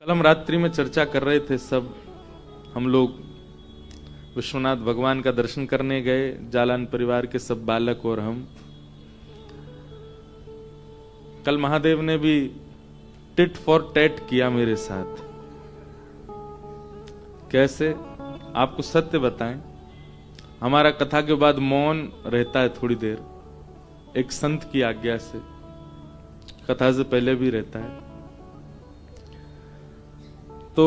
कल हम रात्रि में चर्चा कर रहे थे सब हम लोग विश्वनाथ भगवान का दर्शन करने गए, जालान परिवार के सब बालक और हम। कल महादेव ने भी टिट फॉर टैट किया मेरे साथ। कैसे? आपको सत्य बताएं, हमारा कथा के बाद मौन रहता है थोड़ी देर, एक संत की आज्ञा से, कथा से पहले भी रहता है। तो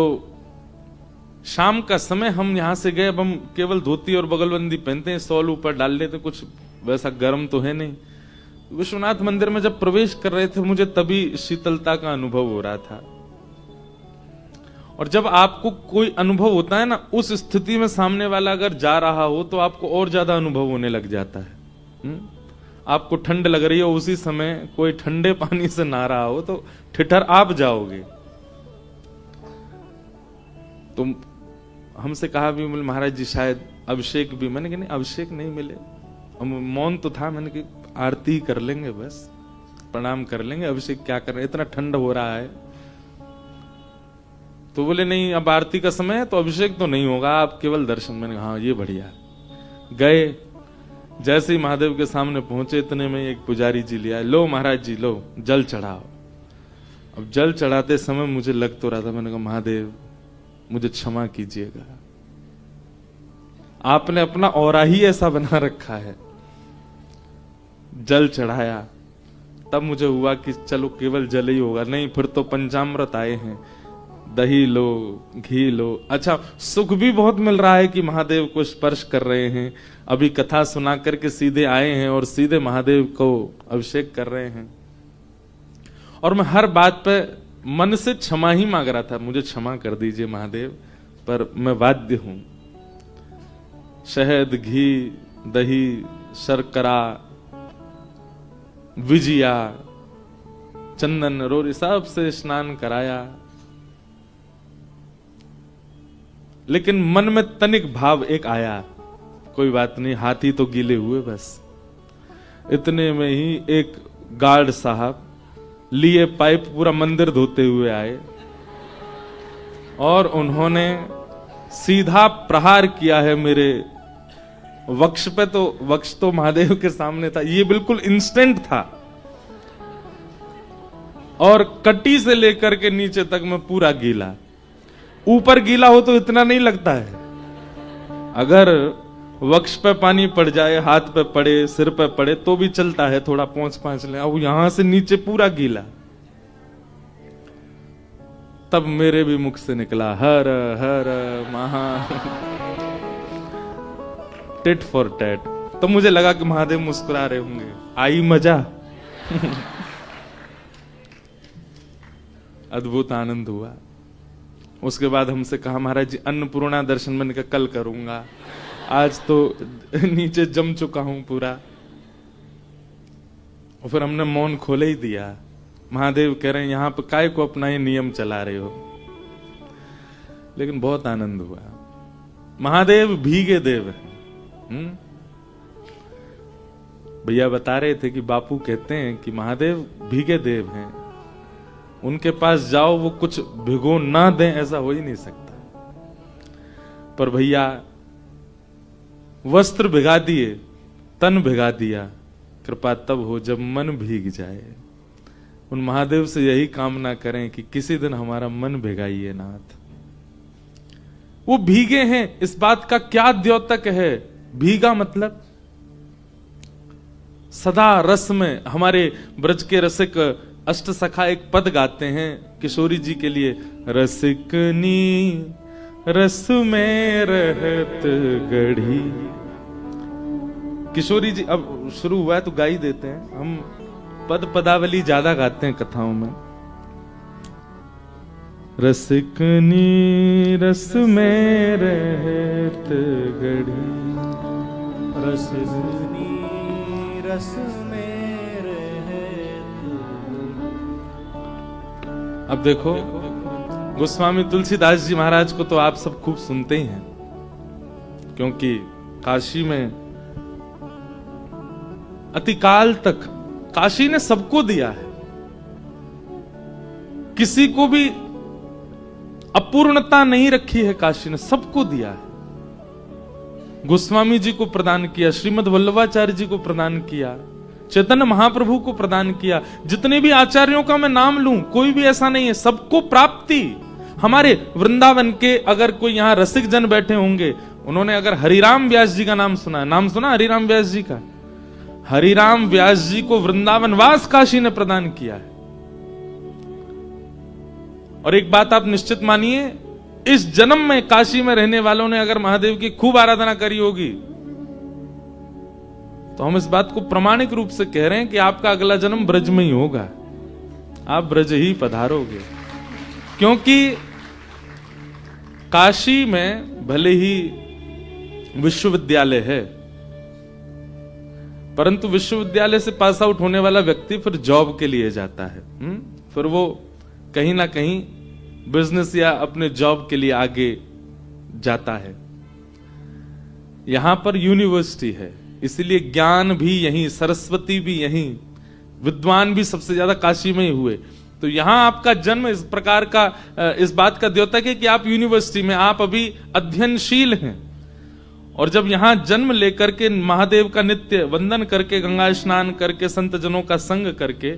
शाम का समय हम यहां से गए। अब हम केवल धोती और बगलबंदी पहनते हैं, शॉल ऊपर डाल लेते, कुछ वैसा गर्म तो है नहीं। विश्वनाथ मंदिर में जब प्रवेश कर रहे थे मुझे तभी शीतलता का अनुभव हो रहा था। और जब आपको कोई अनुभव होता है ना, उस स्थिति में सामने वाला अगर जा रहा हो तो आपको और ज्यादा अनुभव होने लग जाता है। आपको ठंड लग रही हो, उसी समय कोई ठंडे पानी से नहा रहा हो तो ठिठर आप जाओगे। तो हमसे कहा भी महाराज जी शायद अभिषेक भी, मैंने कहा नहीं अभिषेक नहीं मिले। मौन तो था, मैंने कहा आरती कर लेंगे, बस प्रणाम कर लेंगे, अभिषेक क्या कर रहे, इतना ठंड हो रहा है। तो बोले नहीं अब आरती का समय है तो अभिषेक तो नहीं होगा, आप केवल दर्शन। मैंने कहा हाँ ये बढ़िया। गए, जैसे ही महादेव के सामने पहुंचे इतने में एक पुजारी जी लिया, लो महाराज जी लो जल चढ़ाओ। अब जल चढ़ाते समय मुझे लग तो रहा था, मैंने कहा महादेव मुझे क्षमा कीजिएगा, आपने अपना औरा ही ऐसा बना रखा है। जल चढ़ाया तब मुझे हुआ कि चलो केवल जल ही होगा, नहीं फिर तो पंचामृत आए हैं, दही लो घी लो। अच्छा सुख भी बहुत मिल रहा है कि महादेव को स्पर्श कर रहे हैं, अभी कथा सुना करके सीधे आए हैं और सीधे महादेव को अभिषेक कर रहे हैं। और मैं हर बात पे मन से क्षमा ही मांग रहा था, मुझे क्षमा कर दीजिए महादेव, पर मैं बाध्य हूं। शहद घी दही शर्करा विजिया चंदन रोरी सब से स्नान कराया, लेकिन मन में तनिक भाव एक आया, कोई बात नहीं हाथी तो गीले हुए बस। इतने में ही एक गार्ड साहब लिए पाइप पूरा मंदिर धोते हुए आए और उन्होंने सीधा प्रहार किया है मेरे वक्ष पे। तो वक्ष तो महादेव के सामने था, ये बिल्कुल इंस्टेंट था। और कटी से लेकर के नीचे तक मैं पूरा गीला। ऊपर गीला हो तो इतना नहीं लगता है, अगर वक्ष पे पानी पड़ जाए, हाथ पे पड़े, सिर पे पड़े तो भी चलता है, थोड़ा पोंछ ले। अब यहां से नीचे पूरा गीला। तब मेरे भी मुख से निकला हर हर महा टिट फॉर टैट। तो मुझे लगा कि महादेव मुस्कुरा रहे होंगे, आई मजा। अद्भुत आनंद हुआ। उसके बाद हमसे कहा महाराज जी अन्नपूर्णा दर्शन मैंने कहा कल करूंगा, आज तो नीचे जम चुका हूं पूरा। और फिर हमने मौन खोले ही दिया। महादेव कह रहे हैं यहां पर काय को अपना ही नियम चला रहे हो। लेकिन बहुत आनंद हुआ। महादेव भीगे देव है। भैया बता रहे थे कि बापू कहते हैं कि महादेव भीगे देव हैं, उनके पास जाओ वो कुछ भिगो ना दें ऐसा हो ही नहीं सकता। पर भैया वस्त्र भिगा दिए, तन भिगा दिया, कृपा तब हो जब मन भीग जाए। उन महादेव से यही कामना करें कि किसी दिन हमारा मन भिगाइए नाथ। वो भीगे हैं, इस बात का क्या द्योतक है? भीगा मतलब सदा रस में। हमारे ब्रज के रसिक अष्ट सखा एक पद गाते हैं किशोरी जी के लिए, रसिकनी रस में रहत गढ़ी। किशोरी जी अब शुरू हुआ है तो गा ही देते हैं। हम पद पदावली ज्यादा गाते हैं कथाओं में। रसिकनी रस में रहत गढ़ी, रसिकनी रस में रहत। अब देखो गोस्वामी तुलसीदास जी महाराज को तो आप सब खूब सुनते ही हैं, क्योंकि काशी में अतिकाल तक काशी ने सबको दिया है, किसी को भी अपूर्णता नहीं रखी है काशी ने, सबको दिया है। गोस्वामी जी को प्रदान किया, श्रीमद् वल्लभाचार्य जी को प्रदान किया, चैतन्य महाप्रभु को प्रदान किया। जितने भी आचार्यों का मैं नाम लूं, कोई भी ऐसा नहीं है, सबको प्राप्ति। हमारे वृंदावन के अगर कोई यहां रसिक जन बैठे होंगे, उन्होंने अगर हरिराम व्यास जी का नाम सुना, नाम सुना हरिराम व्यास जी का? हरिराम व्यास जी को वृंदावन वास काशी ने प्रदान किया है। और एक बात आप निश्चित मानिए, इस जन्म में काशी में रहने वालों ने अगर महादेव की खूब आराधना करी होगी, तो हम इस बात को प्रमाणिक रूप से कह रहे हैं कि आपका अगला जन्म ब्रज में ही होगा, आप ब्रज ही पधारोगे। क्योंकि काशी में भले ही विश्वविद्यालय है, परंतु विश्वविद्यालय से पास आउट होने वाला व्यक्ति फिर जॉब के लिए जाता है। फिर वो कहीं ना कहीं बिजनेस या अपने जॉब के लिए आगे जाता है। यहां पर यूनिवर्सिटी है, इसलिए ज्ञान भी यहीं, सरस्वती भी यहीं, विद्वान भी सबसे ज्यादा काशी में ही हुए। तो यहां आपका जन्म इस प्रकार का, इस बात का द्योतक है कि आप यूनिवर्सिटी में, आप अभी अध्ययनशील हैं। और जब यहां जन्म लेकर के महादेव का नित्य वंदन करके, गंगा स्नान करके, संत जनों का संग करके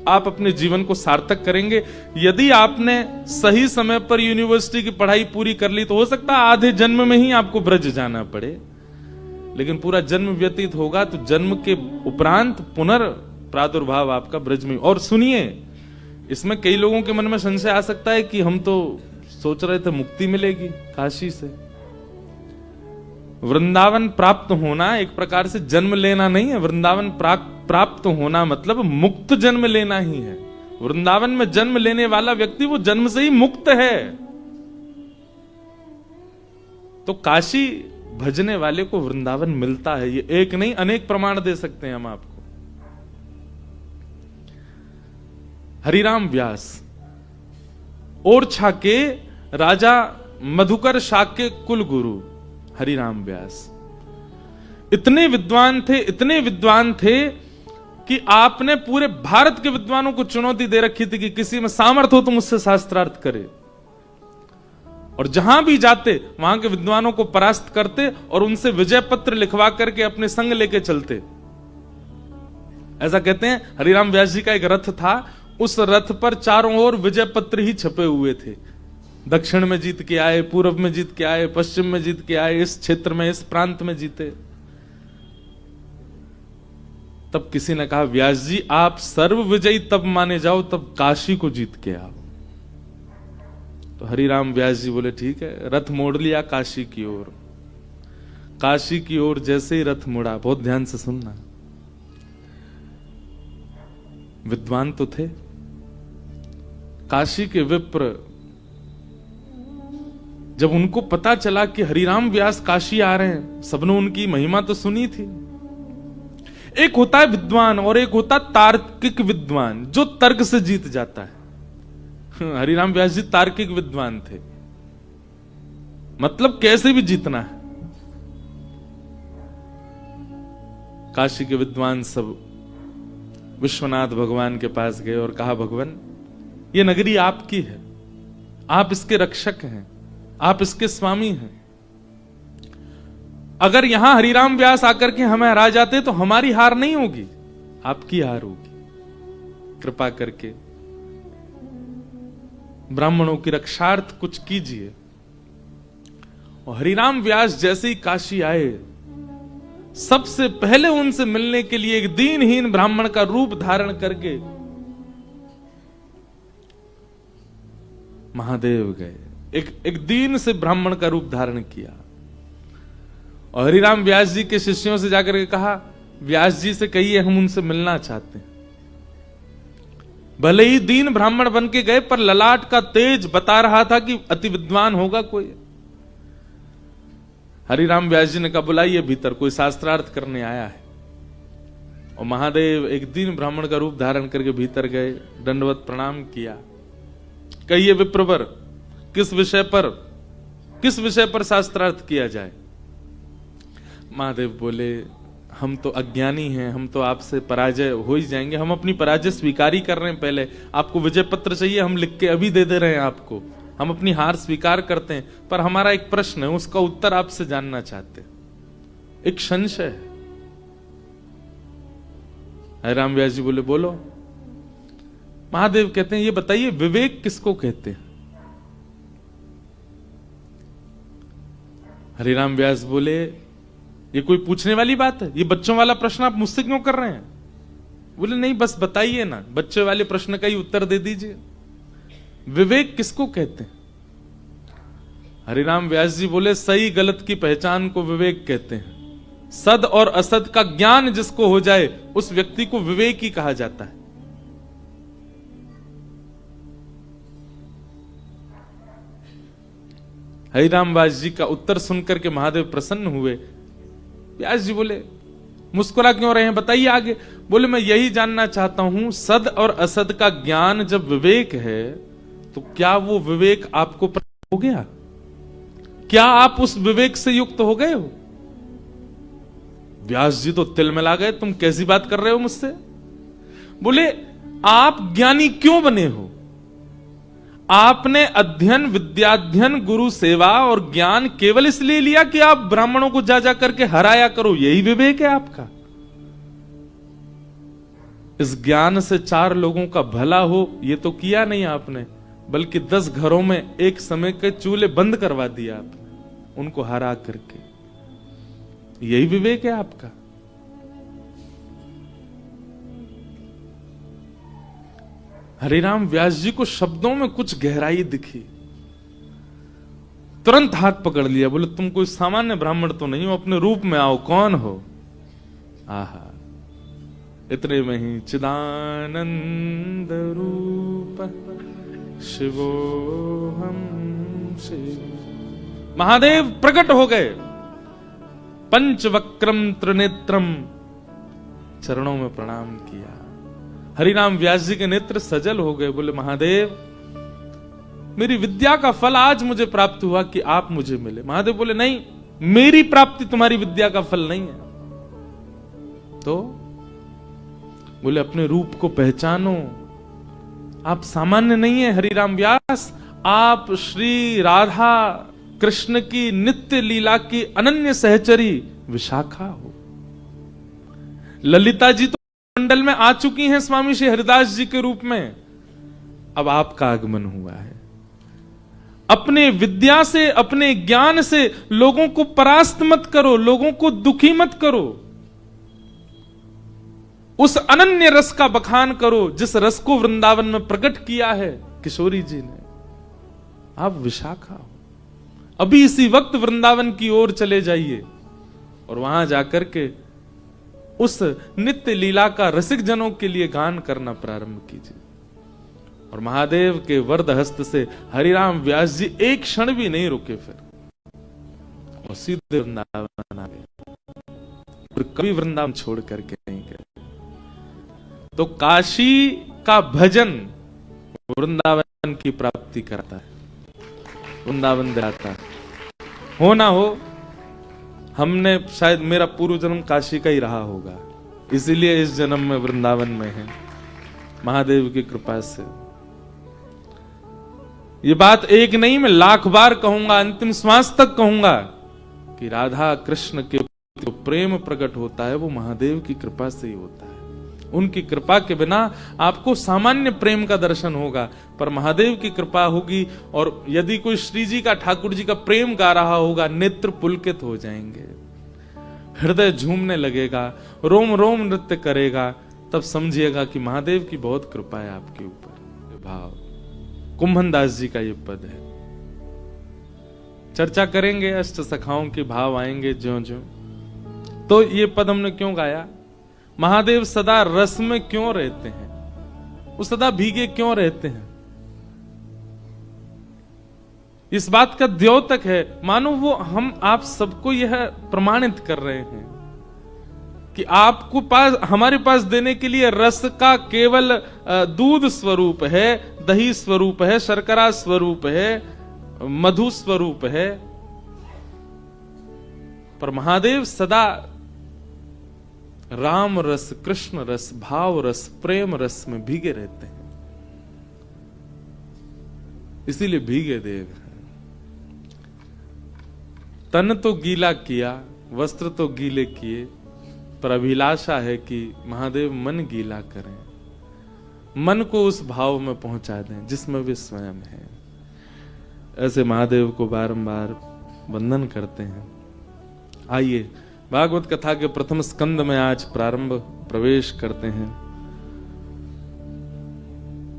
आप अपने जीवन को सार्थक करेंगे। यदि आपने सही समय पर यूनिवर्सिटी की पढ़ाई पूरी कर ली, तो हो सकता है आधे जन्म में ही आपको ब्रज जाना पड़े, लेकिन पूरा जन्म व्यतीत होगा तो जन्म के उपरांत पुनर्प्रादुर्भाव आपका ब्रज में। और सुनिए, इसमें कई लोगों के मन में संशय आ सकता है कि हम तो सोच रहे थे मुक्ति मिलेगी काशी से। वृंदावन प्राप्त होना एक प्रकार से जन्म लेना नहीं है। वृंदावन प्राप्त होना मतलब मुक्त जन्म लेना ही है। वृंदावन में जन्म लेने वाला व्यक्ति वो जन्म से ही मुक्त है। तो काशी भजने वाले को वृंदावन मिलता है, ये एक नहीं अनेक प्रमाण दे सकते हैं हम आपको। हरिराम व्यास ओरछा के राजा मधुकर शाक्य कुल गुरु हरिराम व्यास इतने विद्वान थे, इतने विद्वान थे कि आपने पूरे भारत के विद्वानों को चुनौती दे रखी थी कि किसी में सामर्थ्य हो तो मुझसे शास्त्रार्थ करे। और जहां भी जाते वहां के विद्वानों को परास्त करते और उनसे विजय पत्र लिखवा करके अपने संग लेके चलते। ऐसा कहते हैं हरिराम व्यास जी का एक रथ था, उस रथ पर चारों ओर विजय पत्र ही छपे हुए थे। दक्षिण में जीत के आए, पूर्व में जीत के आए, पश्चिम में जीत के आए, इस क्षेत्र में, इस प्रांत में जीते। तब किसी ने कहा, व्यास जी आप सर्व विजयी तब माने जाओ तब काशी को जीत के आओ। तो हरिराम व्यास जी बोले ठीक है, रथ मोड़ लिया काशी की ओर। काशी की ओर जैसे ही रथ मुड़ा, बहुत ध्यान से सुनना, विद्वान तो थे, काशी के विप्र जब उनको पता चला कि हरिराम व्यास काशी आ रहे हैं, सबने उनकी महिमा तो सुनी थी। एक होता है विद्वान और एक होता तार्किक विद्वान, जो तर्क से जीत जाता है। हरिराम व्यास जी तार्किक विद्वान थे, मतलब कैसे भी जीतना है। काशी के विद्वान सब विश्वनाथ भगवान के पास गए और कहा, भगवान ये नगरी आपकी है, आप इसके रक्षक हैं, आप इसके स्वामी हैं। अगर यहां हरिराम व्यास आकर के हमें हरा जाते तो हमारी हार नहीं होगी, आपकी हार होगी। कृपा करके ब्राह्मणों की रक्षार्थ कुछ कीजिए। और हरिराम व्यास जैसे ही काशी आए, सबसे पहले उनसे मिलने के लिए एक दीनहीन ब्राह्मण का रूप धारण करके महादेव गए। एक दीन से ब्राह्मण का रूप धारण किया और हरिराम व्यास जी के शिष्यों से जाकर के कहा, व्यास जी से कहिए हम उनसे मिलना चाहते हैं। भले ही दीन ब्राह्मण बन के गए, पर ललाट का तेज बता रहा था कि अति विद्वान होगा कोई। हरिराम व्यास जी ने कहा, बुलाइए भीतर, कोई शास्त्रार्थ करने आया है। और महादेव एक दीन ब्राह्मण का रूप धारण करके भीतर गए, दंडवत प्रणाम किया। कहिए विप्रवर, किस विषय पर शास्त्रार्थ किया जाए? महादेव बोले, हम तो अज्ञानी हैं, हम तो आपसे पराजय हो ही जाएंगे, हम अपनी पराजय स्वीकार ही कर रहे हैं। पहले आपको विजय पत्र चाहिए, हम लिख के अभी दे रहे हैं आपको, हम अपनी हार स्वीकार करते हैं, पर हमारा एक प्रश्न है, उसका उत्तर आपसे जानना चाहते हैं, एक संशय है। हरिराम व्यास जी बोले बोलो। महादेव कहते हैं ये बताइए विवेक किसको कहते हैं? हरिराम व्यास बोले ये कोई पूछने वाली बात है? ये बच्चों वाला प्रश्न आप मुझसे क्यों कर रहे हैं? बोले नहीं, बस बताइए ना, बच्चे वाले प्रश्न का ही उत्तर दे दीजिए। विवेक किसको कहते हैं? हरिराम व्यास जी बोले सही गलत की पहचान को विवेक कहते हैं। सद और असद का ज्ञान जिसको हो जाए उस व्यक्ति को विवेक ही कहा जाता है। हरिराम व्यास जी का उत्तर सुनकर के महादेव प्रसन्न हुए। व्यास जी बोले मुस्कुरा क्यों रहे हैं, बताइए आगे। बोले मैं यही जानना चाहता हूं, सद और असद का ज्ञान जब विवेक है तो क्या वो विवेक आपको प्राप्त हो गया? क्या आप उस विवेक से युक्त हो गए हो? व्यास जी तो तिलमिला गए, तुम कैसी बात कर रहे हो मुझसे? बोले आप ज्ञानी क्यों बने हो? आपने अध्ययन, विद्याध्ययन, गुरु सेवा और ज्ञान केवल इसलिए लिया कि आप ब्राह्मणों को जा जा करके हराया करो, यही विवेक है आपका? इस ज्ञान से 4 लोगों का भला हो ये तो किया नहीं आपने, बल्कि 10 घरों में एक समय के चूल्हे बंद करवा दिया आपने, उनको हरा करके। यही विवेक है आपका? हरिराम व्यास जी को शब्दों में कुछ गहराई दिखी, तुरंत हाथ पकड़ लिया। बोले तुम कोई सामान्य ब्राह्मण तो नहीं हो, अपने रूप में आओ, कौन हो? आहा, इतने में ही चिदानंद रूप शिवोहम शिव, महादेव प्रकट हो गए। पंचवक्रम त्रिनेत्रम, चरणों में प्रणाम किया। हरिराम व्यास जी के नेत्र सजल हो गए। बोले महादेव मेरी विद्या का फल आज मुझे प्राप्त हुआ कि आप मुझे मिले। महादेव बोले नहीं, मेरी प्राप्ति तुम्हारी विद्या का फल नहीं है। तो बोले अपने रूप को पहचानो, आप सामान्य नहीं है हरिराम व्यास, आप श्री राधा कृष्ण की नित्य लीला की अनन्य सहचरी विशाखा हो। ललिता जी तो मंडल में आ चुकी हैं स्वामी श्री हरिदास जी के रूप में, अब आपका आगमन हुआ है। अपने विद्या से, अपने ज्ञान से लोगों को परास्त मत करो, लोगों को दुखी मत करो, उस अनन्य रस का बखान करो जिस रस को वृंदावन में प्रकट किया है किशोरी जी ने। आप विशाखा हो, अभी इसी वक्त वृंदावन की ओर चले जाइए और वहां जाकर के उस नित्य लीला का रसिक जनों के लिए गान करना प्रारंभ कीजिए। और महादेव के वरद हस्त से हरिराम व्यास जी एक क्षण भी नहीं रुके, फिर और सीधे वृंदावन आ गए, और कभी वृंदावन छोड़ करके नहीं गए। तो काशी का भजन वृंदावन की प्राप्ति करता है, वृंदावन दिलाता है। हो ना हो, हमने शायद, मेरा पूर्व जन्म काशी का ही रहा होगा, इसीलिए इस जन्म में वृंदावन में है, महादेव की कृपा से। ये बात एक नहीं, मैं 1,00,000 बार कहूंगा, अंतिम श्वास तक कहूंगा कि राधा कृष्ण के जो प्रेम प्रकट होता है वो महादेव की कृपा से ही होता है। उनकी कृपा के बिना आपको सामान्य प्रेम का दर्शन होगा, पर महादेव की कृपा होगी। और यदि कोई श्री जी का, ठाकुर जी का प्रेम गा रहा होगा, नेत्र पुलकित हो जाएंगे, हृदय झूमने लगेगा, रोम रोम नृत्य करेगा, तब समझिएगा कि महादेव की बहुत कृपा है आपके ऊपर। भाव कुंभन दास जी का ये पद है, चर्चा करेंगे, अष्ट सखाओं के भाव आएंगे ज्यों ज्यों। तो ये पद हमने क्यों गाया? महादेव सदा रस में क्यों रहते हैं, वो सदा भीगे क्यों रहते हैं? इस बात का द्योतक है, मानो वो हम आप सबको यह प्रमाणित कर रहे हैं कि आपको पास, हमारे पास देने के लिए रस का केवल दूध स्वरूप है, दही स्वरूप है, शर्करा स्वरूप है, मधु स्वरूप है, पर महादेव सदा राम रस, कृष्ण रस, भाव रस, प्रेम रस में भीगे रहते हैं। इसीलिए भीगे देव हैं। तन तो गीला किया, वस्त्र तो गीले किए, पर अभिलाषा है कि महादेव मन गीला करें, मन को उस भाव में पहुंचा दें जिसमें वे स्वयं हैं। ऐसे महादेव को बारंबार वंदन करते हैं। आइए भागवत कथा के प्रथम स्कंद में आज प्रवेश करते हैं।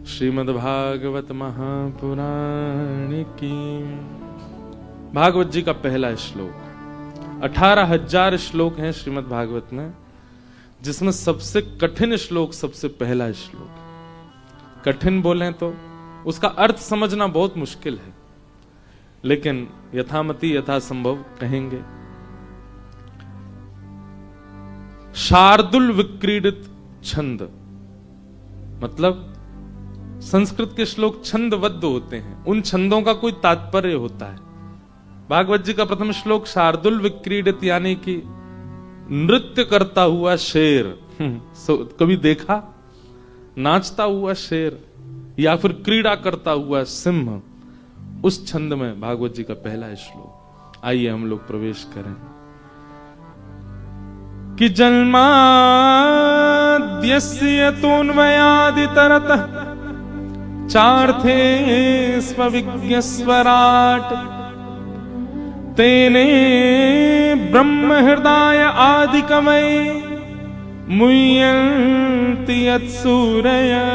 श्रीमद् भागवत महापुराण की भागवत जी का पहला श्लोक। 18,000 श्लोक हैं श्रीमद् भागवत में, जिसमें सबसे कठिन श्लोक सबसे पहला श्लोक। कठिन बोलें तो उसका अर्थ समझना बहुत मुश्किल है, लेकिन यथामति यथासंभव कहेंगे। शार्दुल विक्रीडित छंद, मतलब संस्कृत के श्लोक छंदबद्ध होते हैं, उन छंदों का कोई तात्पर्य होता है। भागवत जी का प्रथम श्लोक शार्दुल विक्रीडित यानी कि नृत्य करता हुआ शेर। कभी देखा नाचता हुआ शेर या फिर क्रीड़ा करता हुआ सिंह, उस छंद में भागवत जी का पहला श्लोक। आइए हम लोग प्रवेश करें। कि जन्माद्यस्य तोन्मयादितरतः चार्थे स्वविज्ञस्वराट् तेने ब्रह्म हृदय आदिकमये मुह्यन्ति यत्सूरयः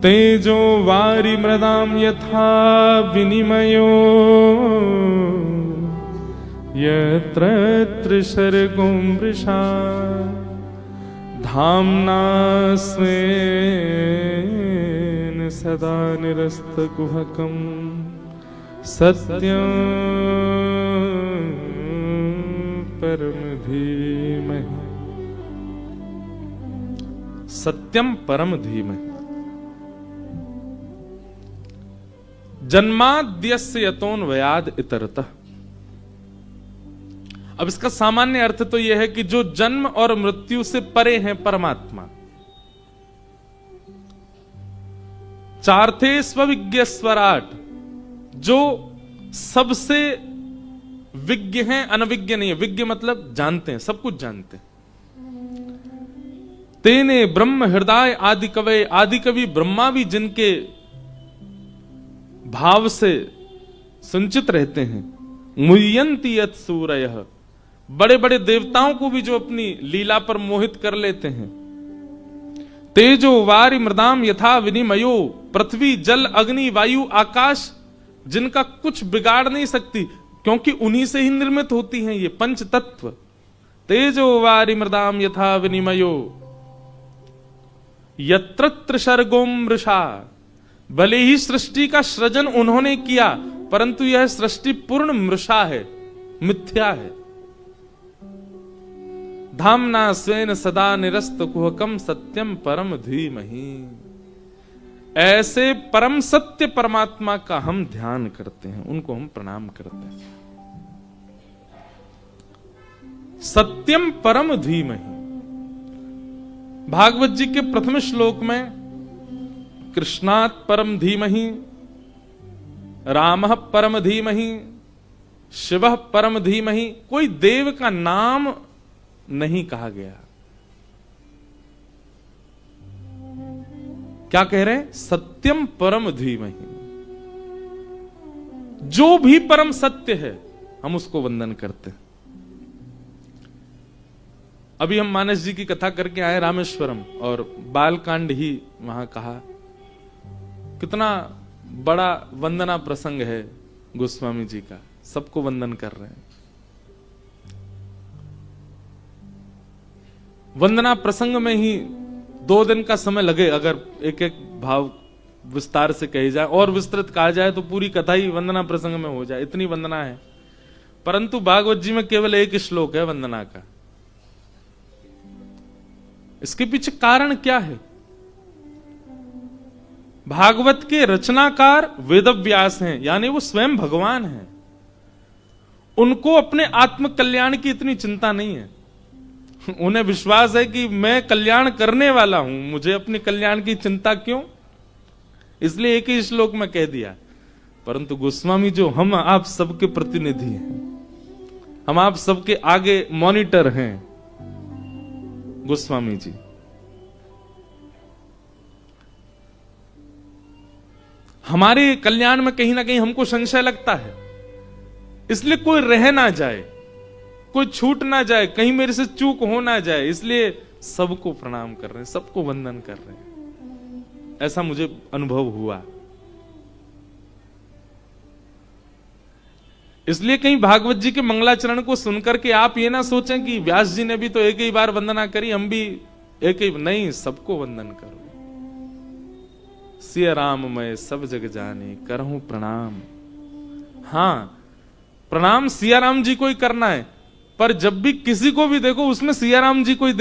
तेजो वारि मृदाम यथा विनिमयो यत्र त्रिसर्गो मृषा धाम्ना स्वेन सदा निरस्तकुहकं सत्यं परम धीमहि। सत्यम परम धीमहि। जन्माद्यस्य यतोन्वयाद् इतरतः। अब इसका सामान्य अर्थ तो यह है कि जो जन्म और मृत्यु से परे हैं परमात्मा। चार्थे स्वविज्ञ स्वराट, जो सबसे विज्ञ हैं, अनविज्ञ नहीं है। विज्ञ मतलब जानते हैं, सब कुछ जानते हैं। तेने ब्रह्म हृदय आदि कवि, आदि कवि ब्रह्मा भी जिनके भाव से संचित रहते हैं। मुह्यन्ति यत् सूरयः, बड़े बड़े देवताओं को भी जो अपनी लीला पर मोहित कर लेते हैं। तेजो वारि मृदाम यथा विनिमयो, पृथ्वी जल अग्नि वायु आकाश जिनका कुछ बिगाड़ नहीं सकती, क्योंकि उन्हीं से ही निर्मित होती हैं ये पंच तत्व। तेजो वारि मृदाम यथा विनिमयो यत्र त्रिसर्गो मृषा, भले ही सृष्टि का सृजन उन्होंने किया, परंतु यह सृष्टि पूर्ण मृषा है, मिथ्या है। धामना स्वेन सदा निरस्त कुहकम सत्यम परम धीमहि। ऐसे परम सत्य परमात्मा का हम ध्यान करते हैं, उनको हम प्रणाम करते हैं। सत्यम परम धीमहि। भागवत जी के प्रथम श्लोक में कृष्णात् परम धीमहि, रामः परम धीमहि, शिवः परम धीमहि, कोई देव का नाम नहीं कहा गया। क्या कह रहे हैं? सत्यम परम धीमहि। जो भी परम सत्य है हम उसको वंदन करते हैं। अभी हम मानस जी की कथा करके आए रामेश्वरम, और बालकांड ही वहां कहा। कितना बड़ा वंदना प्रसंग है गोस्वामी जी का, सबको वंदन कर रहे हैं। वंदना प्रसंग में ही 2 दिन का समय लगे, अगर एक एक भाव विस्तार से कही जाए और विस्तृत कहा जाए तो पूरी कथा ही वंदना प्रसंग में हो जाए, इतनी वंदना है। परंतु भागवत जी में केवल एक श्लोक है वंदना का। इसके पीछे कारण क्या है? भागवत के रचनाकार वेदव्यास हैं, यानी वो स्वयं भगवान हैं। उनको अपने आत्म कल्याण की इतनी चिंता नहीं है। उन्हें विश्वास है कि मैं कल्याण करने वाला हूं, मुझे अपने कल्याण की चिंता क्यों? इसलिए एक ही श्लोक में कह दिया। परंतु गोस्वामी जो हम आप सबके प्रतिनिधि हैं, हम आप सबके आगे मॉनिटर हैं गोस्वामी जी। हमारे कल्याण में कहीं ना कहीं हमको संशय लगता है, इसलिए कोई रह ना जाए, कोई छूट ना जाए, कहीं मेरे से चूक हो ना जाए, इसलिए सबको प्रणाम कर रहे हैं, सबको वंदन कर रहे हैं। ऐसा मुझे अनुभव हुआ। इसलिए कहीं भागवत जी के मंगलाचरण को सुनकर के आप ये ना सोचें कि व्यास जी ने भी तो एक ही बार वंदना करी, हम भी एक ही, नहीं, सबको वंदन करो। सिया राम मैं सब जग जाने करहूं प्रणाम। हां, प्रणाम सिया राम जी को ही करना है, पर जब भी किसी को भी देखो उसमें सिया राम जी को ही